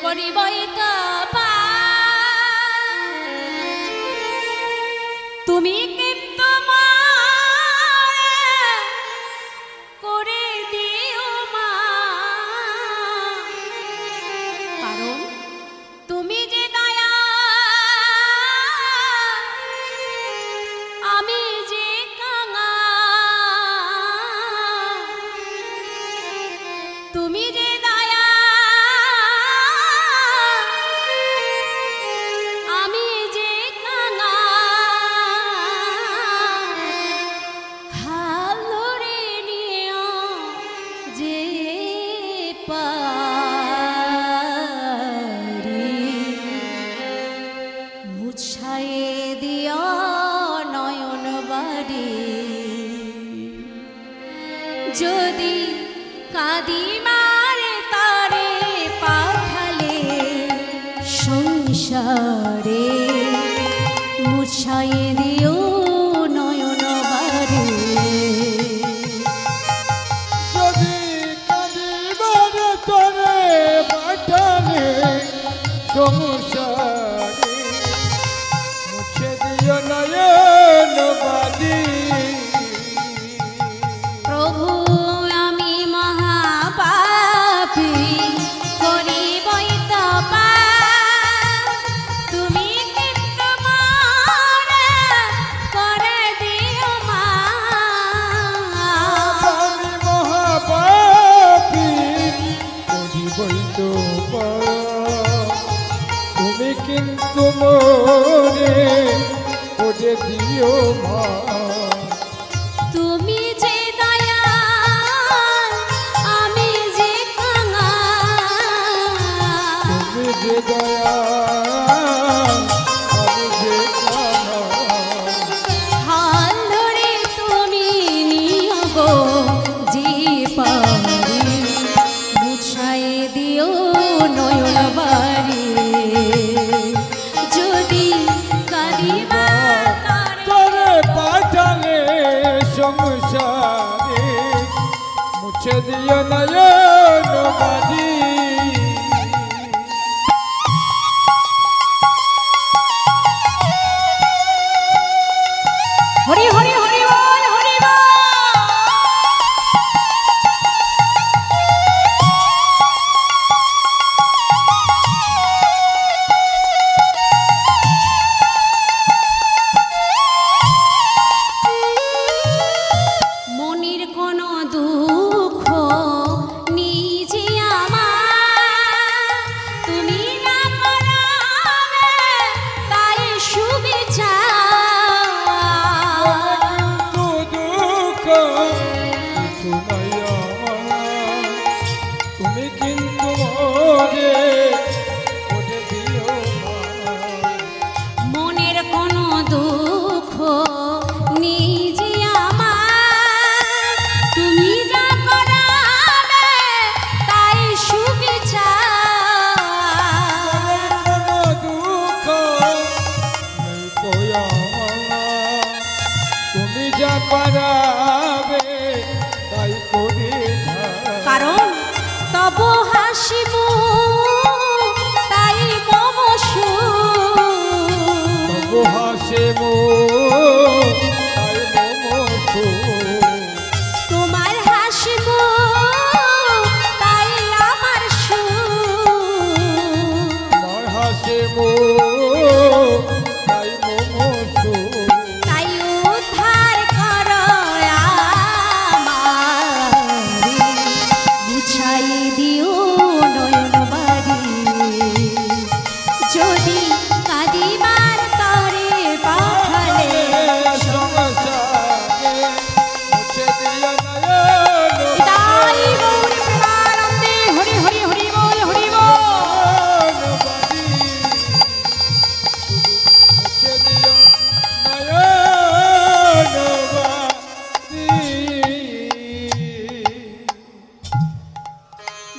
করিবই তপা তুমি কিন্তু করে দিও মা, কারণ তুমি যে দয়া আমি যে কাঙা, তুমি যে দয়া আমি যে কাঙা, হাল ধরে নিও যে পারি, মুছায়ে দিও নয়ন বাড়ি, যদি কাঁদি মারে তারে পাঠালে সংসারে, মুছায়ে দিও নয়ন বাড়ি, যদি কাঁদিবার তরে পাঠালে সংসারে, মুছে দিও নয়ন বাড়ি। প্রভু আমি মহাপাপী করিবই তপা তুমি কিন্তু মোরে করে দিও মা, আমি মহাপাপী করিবই তপা, তুমি কিন্তু মোরে করে দিও মা। তুমি যে দয়াল আমি যে কাঙা, তুমি যে দয়াল আমি যে কাঙা, হাল ধরে তুমি নিও গো যে পারি, মুছায়ে দিও নয়ন বাড়ি, যদি কাঁদিবা তরে পাঠালে সংসারে, মুছে দিও নয়ন বাড়ি। হরি হরি হরি বল হরি বল। মনির কোনো দুঃখ নিজে আমার তুমি না করাবে তাই সুবিচার, কিন্তু দুঃখ কিছু নাই আমার, তুমি কিন্তু মোরে করে দিও মা। মনের কোনো দুঃখ নিজে আমার তুমি যা করাবে তাই সুবিচার, কোনো দুঃখ নেই তো আমার, তুমি যা পারাবে তাই করে যাও। কারণ তব হাসিব তাই মম সুখ, তবু হাসে মো তাই মম সুখ। তোমার হাসিব তাই আমার সুখ, আমার হাসে মো তাই মম সুখ। তাই উদ্ধার করো আমারে, মুছাই দিও নয়ন বাড়ি, যদি কাঁদিবার তরে পাঠালে সংসারে, মুছে দিও নয়ন তাই গৌর প্রেমানন্দে হরি হরি হরি বল হরি বল। বাড়ি। মুছে দিও নয়ন বাড়ি।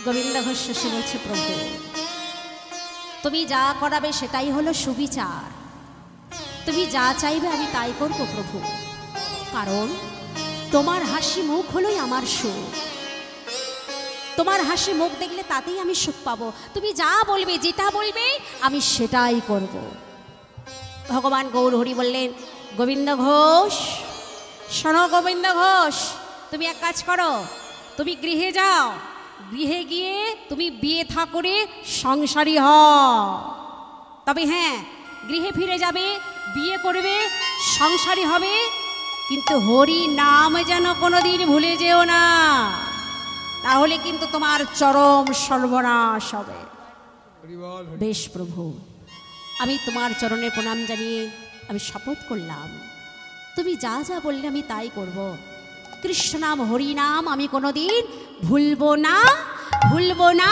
গোবিন্দ ঘোষ শেষে বলছে প্রভু তুমি যা করাবে সেটাই হলো সুবিচার, তুমি যা চাইবে আমি তাই করব প্রভু, কারণ তোমার হাসি মুখ হলোই আমার সুখ, তোমার হাসি মুখ দেখলে তাতেই আমি সুখ পাবো। তুমি যা বলবে, যেটা বলবে আমি সেটাই করব। ভগবান গৌর হরি বললেন, গোবিন্দ ঘোষ, শোনো গোবিন্দ ঘোষ, তুমি এক কাজ করো, তুমি গৃহে যাও, গৃহে গিয়ে তুমি বিয়ে থা করে সংসারী হও। তবে হ্যাঁ, গৃহে ফিরে যাবে, বিয়ে করবে, সংসারী হবে, কিন্তু হরি নাম যেন কোনোদিন ভুলে যেও না, তাহলে কিন্তু তোমার চরম সর্বনাশ হবে। বেশ প্রভু, আমি তোমার চরণে প্রণাম জানিয়ে আমি শপথ করলাম, তুমি যা যা বললে আমি তাই করব। কৃষ্ণ নাম, হরি নাম আমি কোনোদিন ভুলবো না, ভুলবো না,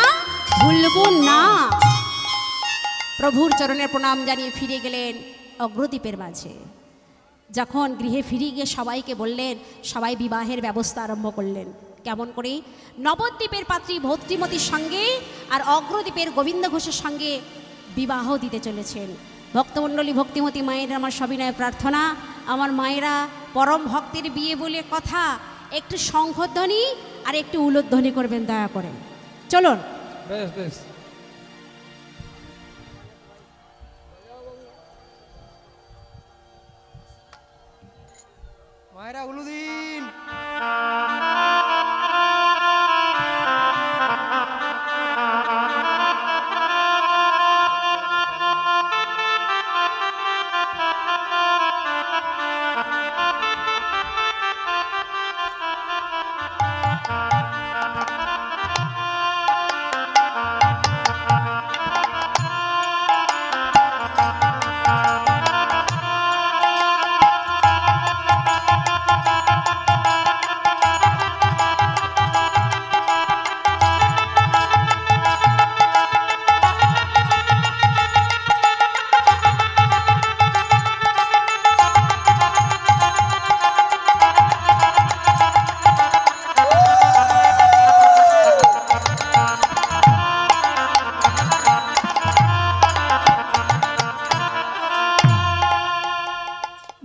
ভুলবো না। প্রভুর চরণে প্রণাম জানিয়ে ফিরে গেলেন অগ্রদ্বীপের মাঝে। যখন গৃহে ফিরে গিয়ে সবাইকে বললেন, সবাই বিবাহের ব্যবস্থা আরম্ভ করলেন। কেমন করে? নবদ্বীপের পাত্রী ভদ্রীমতীর সঙ্গে আর অগ্রদ্বীপের গোবিন্দ ঘোষের সঙ্গে বিবাহ দিতে চলেছেন। ভক্তমণ্ডলী, ভক্তিমতী মায়ের আমার সবিনয় প্রার্থনা, আমার মায়েরা পরম ভক্তের বিয়ে বলে কথা, একটু শঙ্খধ্বনি আর একটু উলুধ্বনি করবেন দয়া করে। চলুন। বেশ বেশ। মায়েরা উলুদিন।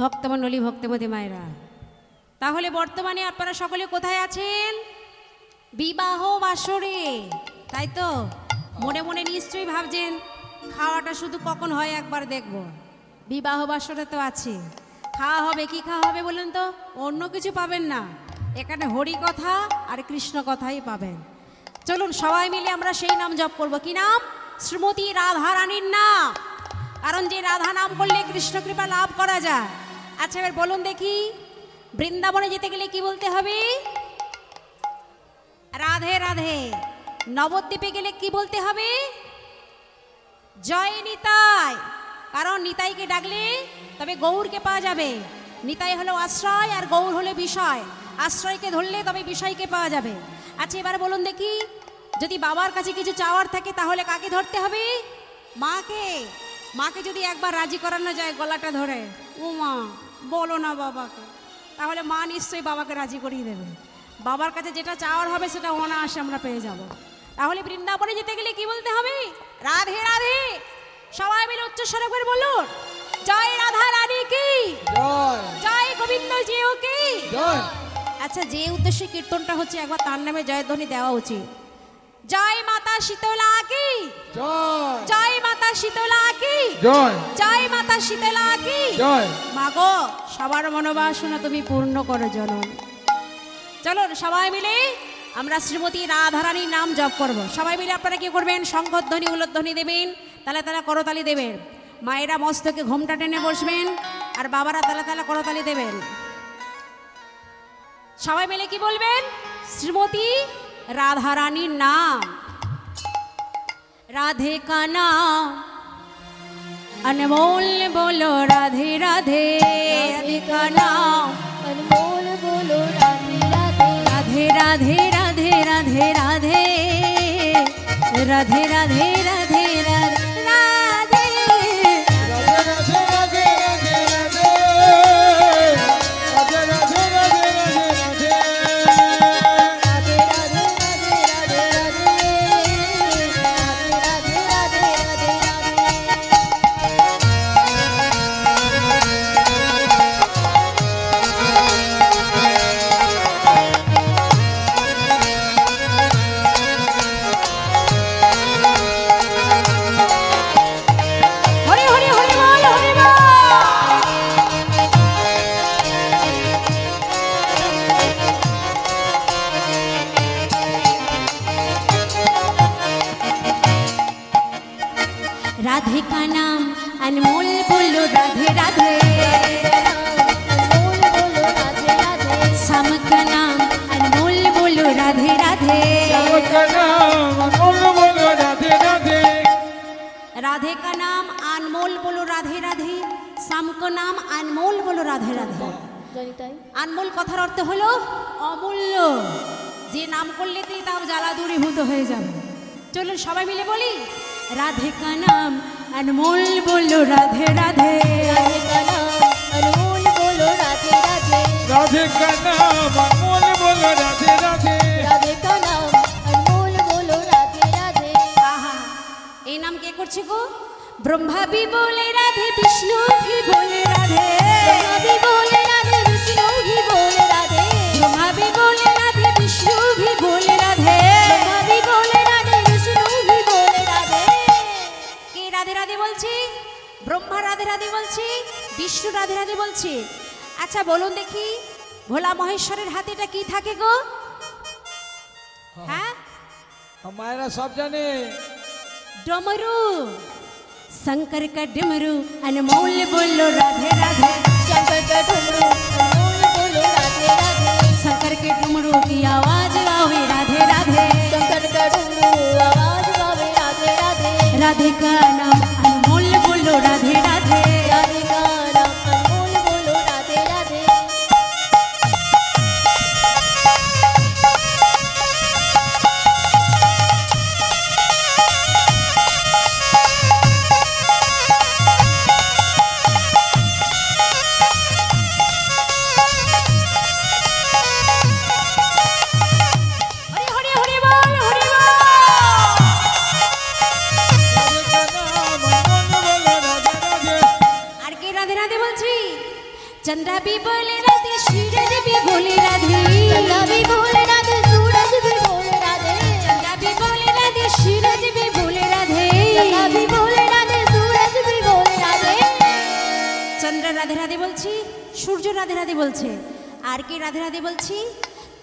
ভক্তমণ্ডলী, ভক্তিমতী মায়েরা, তাহলে বর্তমানে আপনারা সকলে কোথায় আছেন? বিবাহ বাসরে, তাই তো? মনে মনে নিশ্চয়ই ভাবছেন খাওয়াটা শুধু কখন হয় একবার দেখব। বিবাহ বাসরে তো আছে, খাওয়া হবে। কি খাওয়া হবে বলুন তো? অন্য কিছু পাবেন না, এখানে হরি কথা আর কৃষ্ণ কথাই পাবেন। চলুন সবাই মিলে আমরা সেই নাম জপ করব। কি নাম? শ্রীমতী রাধা রানীর নাম। কারণ যে রাধা নাম করলে কৃষ্ণ কৃপা লাভ করা যায়। আচ্ছা এবার বলুন দেখি, বৃন্দাবনে যেতে গেলে কি বলতে হবে? রাধে রাধে। নবদ্বীপে গেলে কি বলতে হবে? জয় নিতাই। কারণ নিতাইকে ডাকলে তবে গৌরকে পাওয়া যাবে। নিতাই হলো আশ্রয় আর গৌর হলো বিষয়। আশ্রয়কে ধরলে তবে বিষয়কে পাওয়া যাবে। আচ্ছা এবার বলুন দেখি, যদি বাবার কাছে কিছু চাওয়ার থাকে তাহলে কাকে ধরতে হবে? মাকে। মাকে যদি একবার রাজি করানো যায় গলাটা ধরে, ও মা বলো না বাবাকে, তাহলে মা নিশ্চয়ই বাবাকে রাজি করিয়ে দেবে। বাবার কাছে যেটা চাওয়ার হবে সেটা অনায়াসে আমরা পেয়ে যাব। তাহলে বৃন্দাবনে যেতে গেলে কি বলতে হবে? রাধে রাধে। সবাই মিলে উচ্চস্বরে করে বলুন, জয় রাধা রানী কি জয়, জয় গোবিন্দ জিও কি জয়। আচ্ছা, যে উদ্দেশ্যে কীর্তনটা হচ্ছে একবার তার নামে জয়ধ্বনি দেওয়া উচিত। জয় মাতা শীতলা কি জয়, জয় মাতা শীতলা কি জয়, জয় মাতা শীতলা কি জয়। মাগো, সবার মনোবাসনা তুমি পূর্ণ করো জনন। চলুন সবাই মিলে আমরা শ্রীমতী রাধারানীর নাম জপ করব। সবাই মিলে আপনারা কি করবেন? শঙ্খধ্বনি উলধ্বনি দেবেন, তালে তালা করতালি দেবেন। মায়েরা মস্তকে ঘোমটা টেনে বসবেন আর বাবারা তালে তালা করতালি দেবেন। সবাই মিলে কি বলবেন? শ্রীমতী রাধারানীর নাম। রাধে का नाम अनमोल बोलो राधे राधे। राधे का नाम अनमोल बोलो राधे राधे। राधे राधे राधे राधे राधे राधे राधे राधे राधे राधे। राधे का नाम अनमोल बोलो राधे राधे अनमोल बोलो राधे राधे श्याम का नाम अनमोल बोलो राधे राधे सबका नाम अनमोल बोलो राधे राधे राधे का नाम अनमोल बोलो राधे राधे श्याम का नाम अनमोल बोलो राधे राधे জানি তাই अनमोल কথার অর্থ হলো অমূল্য যে নাম করলেতেই তার জ্বালা দূরীভূত হয়ে যাবে চলুন সবাই মিলে বলি राधे का नाम अनमोल बोलो राधे राधे রাধে কা নাম अनमोल बोलो राधे राधे राधे का नाम अनमोल बोलो राधे राधे রাধে কা নাম अनमोल बोलो राधे राधे आहा এই নাম কে করছে গো ब्रह्मा भी बोले राधे विष्णु भी बोले राधे ब्रह्मा भी बोले राधे विष्णु भी बोले राधे ब्रह्मा भी बोले राधे विष्णु भी बोले राधे ब्रह्मा भी बोले राधे विष्णु भी बोले राधे কে রাধে রাধে বলছি ব্রহ্মা রাধে রাধে বলছি বিষ্ণু রাধে রাধে বলছি আচ্ছা বলুন দেখি ভোলা মহেশ্বরের হাতে এটা কি থাকে গো হ্যাঁ हमारा सब जाने डमरू शंकर का डमरू अनमोल बोलो राधे राधे शंकर का डमरू अनमोल बोलो राधे राधे शंकर के डमरू की आवाज आवे राधे राधे शंकर का डमरू आवाज गावे राधे राधे राधे का नाम अनमोल बोलो राधे राधे राधे का नाम अनमोल बोलो राधे राधे हरि हरि हरि बोल हरि बोल राधे का नाम अनमोल बोलो राधे राधे আর কে রাধে রাধে বলছি চন্দ্রা भी बोले राधे सूरज भी बोले राधे चंद्रा भी बोले राधे सूरज भी बोले राधे चंद्रा भी बोले राधे सूरज भी बोले राधे चंद्रा भी बोले राधे सूरज भी बोले राधे চন্দ্র রাধে রাধে বলছি সূর্য রাধে রাধে বলছে আর কে রাধে রাধে বলছি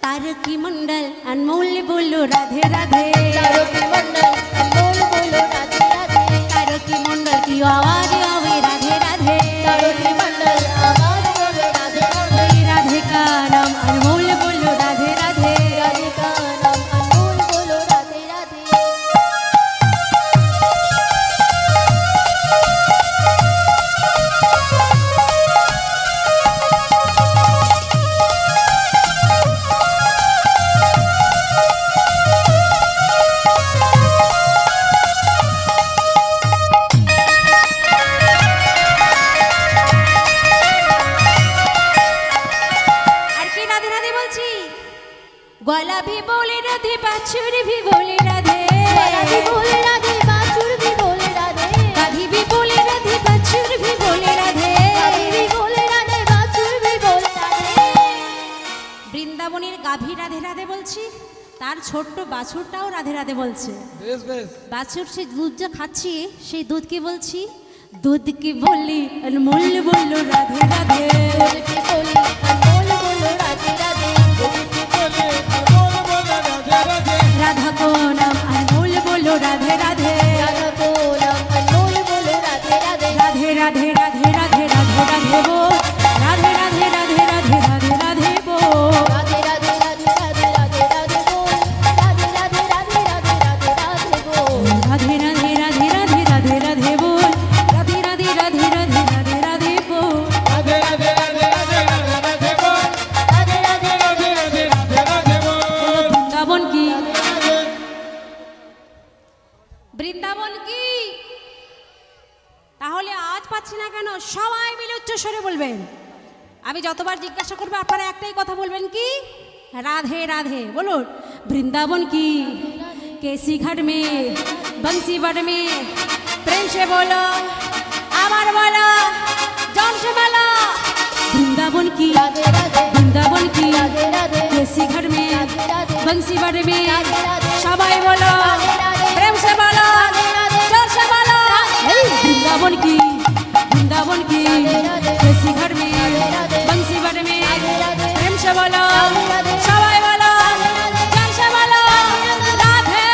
तारकी मंडल अनमोल बोलो राधे राधे चारों के मंडल अनमोल बोलो राधे राधे तारकी मंडल की आवाज आवे राधे राधे चारों के मंडल आवाज बोलो राधे राधे राधे का नाम अनमोल बोलो राधे राधे राधे का नाम अनमोल बोलो राधे राधे আর কে রাধে রাধে বলছি গলা भी बोले राधे बाछुर भी बोले राधे बाला भी बोले राधे बाछुर भी बोले राधे गाधी भी बोले राधे बाछुर भी बोले राधे गाधी भी बोले राधे बाछुर भी बोले राधे বৃন্দাবনের গাভী রাধে রাধে বলছি তার ছোট্ট বাছুরটাও রাধে রাধে বলছে बेस बेस বাছুর সে দুধ যা খাচ্ছি সেই দুধকে বলছি दूध की बोली अनमोल बोलो राधे राधे दूध की बोली अनमोल बोलो राधे राधे बोले अनमोल बोलो राधे राधे राधा को नाम अनमोल बोलो राधे राधे राधा को नाम अनमोल बोलो राधे राधे राधे राधे राधे राधे राधे राधे बोल राधे राधे राधे राधे राधे राधे बोल राधे राधे राधे राधे राधे राधे बोल राधे राधे राधे राधे राधे राधे बोल राधे राधे राधे राधे राधे राधे बोल राधे राधे राधे राधे राधे राधे बोल राधे राधे राधे राधे राधे बोल राधे राधे राधे राधे राधे राधे बोल বৃন্দাবন কি বৃন্দাবন কি তাহলে আজ পাচ্ছি না কেন সবাই মিলে উচ্চস্বরে বলবেন আমি যতবার জিজ্ঞাসা করবো আপনারা একটাই কথা বলবেন কি राधे राधे बोलो वृंदावन की केसी घाट में बंसी बट में प्रेम से बोलो आवार बोलो जोर से बोलो वृंदावन की राधे राधे वृंदावन की राधे राधे केसी घाट में राधे राधे बंसी बट में राधे राधे सबाई बोलो राधे राधे प्रेम से बोलो राधे राधे जोर से बोलो राधे वृंदावन की राधे राधे केसी घाट में राधे राधे बंसी बट में राधे राधे प्रेम से बोलो राधे राधे सबाई बोलो राधे राधे जोर से बोलो राधे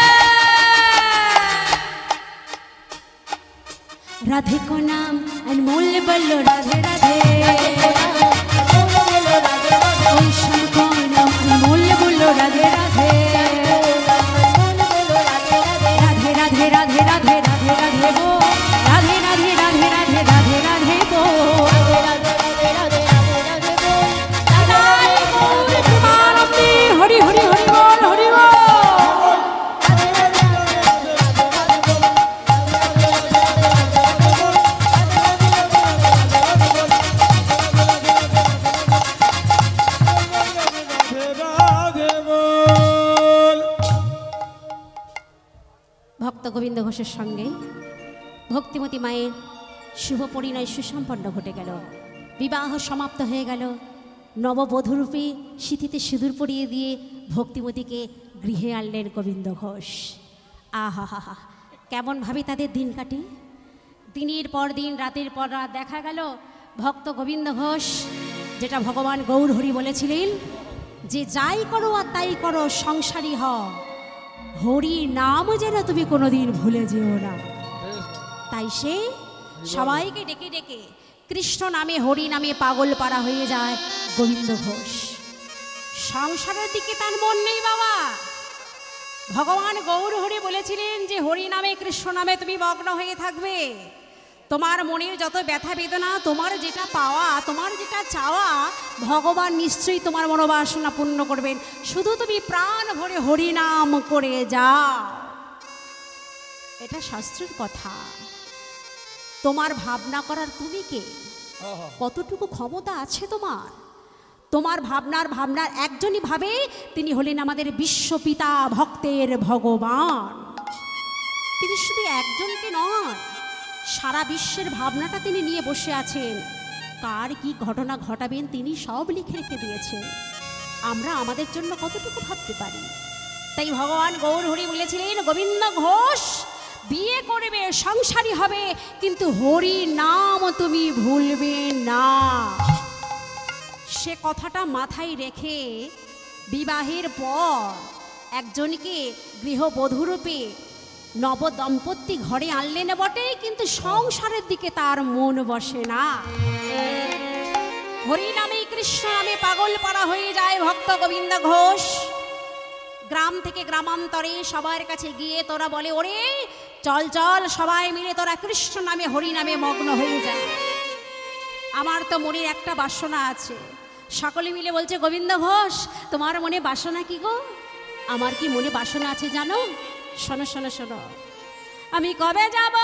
राधे को नाम अनमोल बोलो राधे राधे ओम श्याम को नाम अनमोल बोलो राधे राधे राधे राधे राधे राधे राधे राधे बो राधे राधे राधे राधे राधे राधे बो हरि हरि हरि बोल हरि बोल ভক্ত গোবিন্দ ঘোষের সঙ্গে ভক্তিমতী মায়ের শুভ পরিণয় সুসম্পন্ন ঘটে গেল। বিবাহ সমাপ্ত হয়ে গেল। নববধূরূপে সিঁথিতে সিঁদুর পরিয়ে দিয়ে ভক্তিমতীকে গৃহে আনলেন গোবিন্দ ঘোষ। আহা হা হা, কেমনভাবে তাদের দিন কাটে। দিনের পর দিন রাতের পর রাত দেখা গেল ভক্ত গোবিন্দ ঘোষ যেটা ভগবান গৌর হরি বলেছিলেন যে যাই করো আর তাই করো সংসারী হও, হরি নাম যেন তুমি কোনোদিন ভুলে যেও না। তাই সে সবাইকে ডেকে ডেকে কৃষ্ণ নামে হরি নামে পাগল পাড়া হয়ে যায় গোবিন্দ ঘোষ। সংসারের দিকে তার মন নেই বাবা। ভগবান গৌর হরি বলেছিলেন যে হরি নামে কৃষ্ণ নামে তুমি মগ্ন হয়ে থাকবে। তোমার মনের যত ব্যথা বেদনা, তোমার যেটা পাওয়া, তোমার যেটা চাওয়া, ভগবান নিশ্চয়ই তোমার মনোবাসনা পূর্ণ করবেন। শুধু তুমি প্রাণ ভরে হরি নাম করে যাও। এটা শাস্ত্রের কথা। তোমার ভাবনা করার তুমি কে? কতটুকু ক্ষমতা আছে তোমার? তোমার ভাবনার একজনই ভাবে, তিনি হলেন আমাদের বিশ্বপিতা ভক্তের ভগবান। তিনি শুধু একজনকে নয়, সারা বিশ্বের ভাবনাটা তিনি নিয়ে বসে আছেন। কার কি ঘটনা ঘটাবেন তিনি সব লিখে রেখে দিয়েছেন। আমরা আমাদের জন্য কতটুকু ভাবতে পারি? তাই ভগবান গৌর হরি বলেছিলেন গোবিন্দ ঘোষ বিয়ে করবে, সংসারী হবে, কিন্তু হরি নাম তুমি ভুলবে না। সে কথাটা মাথায় রেখে বিবাহের পর একজনকে গৃহবধূরূপে নবদম্পতি ঘরে আনলেন বটে, কিন্তু সংসারের দিকে তার মন বসে না। হরি নামে কৃষ্ণ নামে পাগল পাড়া হয়ে যায় ভক্ত গোবিন্দ ঘোষ। গ্রাম থেকে গ্রামান্তরে সবার কাছে গিয়ে তোরা বলে, ওরে চল চল সবাই মিলে তোরা কৃষ্ণ নামে হরি নামে মগ্ন হয়ে যায়। আমার তো মনের একটা বাসনা আছে। সকলে মিলে বলছে গোবিন্দ ঘোষ তোমার মনে বাসনা কি গো? আমার কি মনে বাসনা আছে জানো? শোনো শোনো শোনো, আমি কবে যাব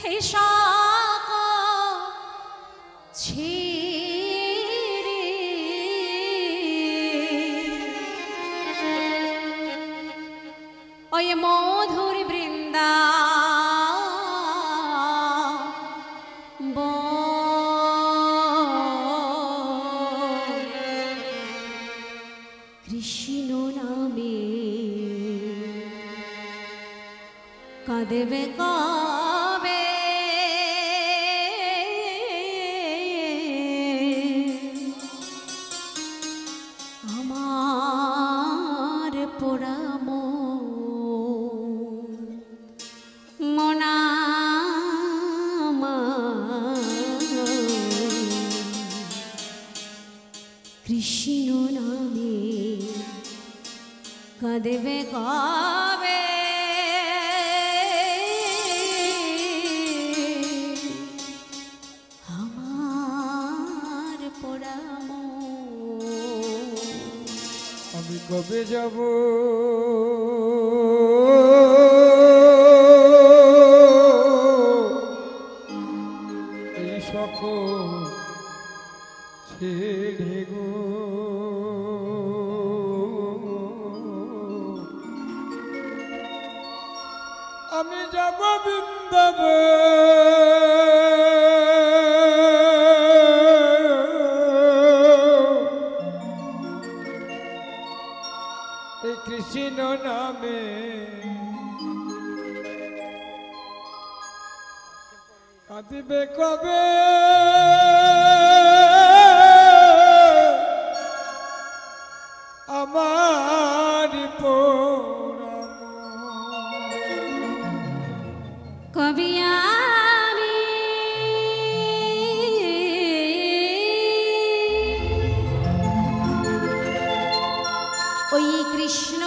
হে ছেড়ে ওই মধুর বৃন্দা কৃষ্ণ নামে কাঁদেবে কবে আমার পোড়া মনা কৃষ্ণ নামে কাঁদেবে কবে আমার পোড়া আমি কবে যাব এই সকল ছেড়ে গো। আমি যাব বৃন্দাবন এই কৃষ্ণ নামে কাঁদিবে কবে আমার পোড়ানো কবি আমি ওই কৃষ্ণ